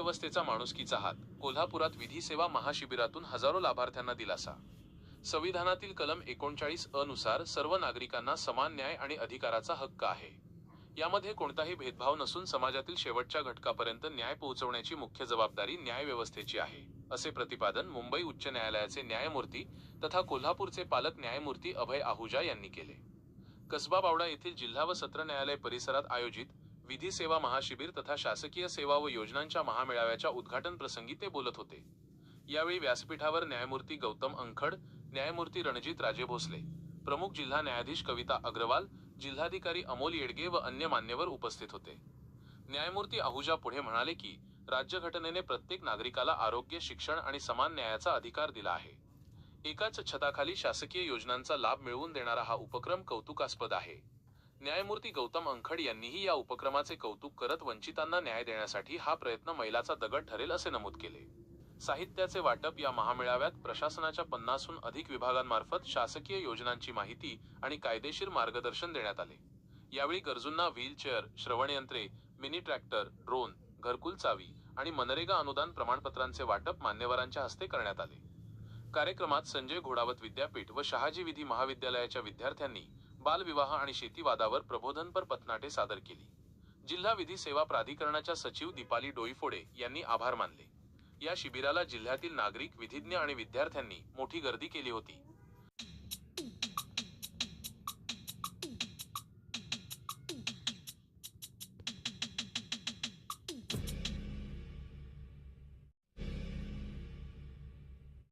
न्यायव्यवस्थेचा माणुसकीचा हात, कोल्हापुरात विधी सेवा महाशिबिरातून हजारो लाभार्थ्यांना दिलासा। संविधानातील कलम 39 नुसार सर्व नागरिकांना समान न्याय आणि अधिकाराचा हक्क आहे। यामध्ये कोणताही भेदभाव नसून समाजातील शेवटच्या घटकापर्यंत न्याय पोहोचवण्याची मुख्य जबाबदारी न्यायव्यवस्थेची आहे, असे प्रतिपादन मुंबई उच्च न्यायालयाचे न्यायमूर्ती तथा कोल्हापूरचे पालक न्यायमूर्ती अभय आहुजा यांनी केले। कसबा बावडा येथील जिल्हा व सत्र न्यायालय परिसरात आयोजित विधी सेवा महाशिबिर तथा शासकीय सेवा व योजनांच्या महामेळाव्याच्या उद्घाटन प्रसंगी ते बोलत होते। यावेळी व्यासपीठावर न्यायमूर्ती गौतम अंखड, न्यायमूर्ती रणजित राजे भोसले, प्रमुख जिल्हा न्यायाधीश कविता अग्रवाल, जिल्हाधिकारी अमोल येडगे व अन्य मान्यवर उपस्थित होते। न्यायमूर्ती आहुजा पुढे म्हणाले की राज्यघटनेने प्रत्येक नागरिकाला आरोग्य, शिक्षण आणि समान न्यायाचा अधिकार दिला आहे। एकाच छताखाली शासकीय योजनांचा लाभ मिळवून देणारा हा उपक्रम कौतुकास्पद आहे। न्यायमूर्ती गौतम अंखड यांनीही या उपक्रमाचे कौतुक करत वंचितांना न्याय देण्यासाठी हा प्रयत्न मैलाचा दगड ठरेल असे नमूद केले। साहित्याचे वाटप या महामेळाव्यात प्रशासनाच्या 50हून अधिक विभागांमार्फत शासकीय योजनांची माहिती आणि कायदेशीर मार्गदर्शन देण्यात आले। यावेळी गरजूंना व्हीलचेअर, श्रवणयंत्रे, मिनी ट्रॅक्टर, ड्रोन, घरकुल चावी आणि मनरेगा अनुदान प्रमाणपत्रांचे वाटप मान्यवरांच्या हस्ते करण्यात आले। कार्यक्रमात संजय घोडावत विद्यापीठ व शहाजी विधी महाविद्यालयाच्या विद्यार्थ्यांनी बालविवाह आणि शेतीवादावर प्रबोधनपर पथनाट्ये सादर केली। जिल्हा विधी सेवा प्राधिकरणाच्या सचिव दीपाली डोईफोडे यांनी आभार मानले। या शिबिराला जिल्ह्यातील नागरिक, विधिज्ञ आणि विद्यार्थ्यांनी मोठी गर्दी केली होती।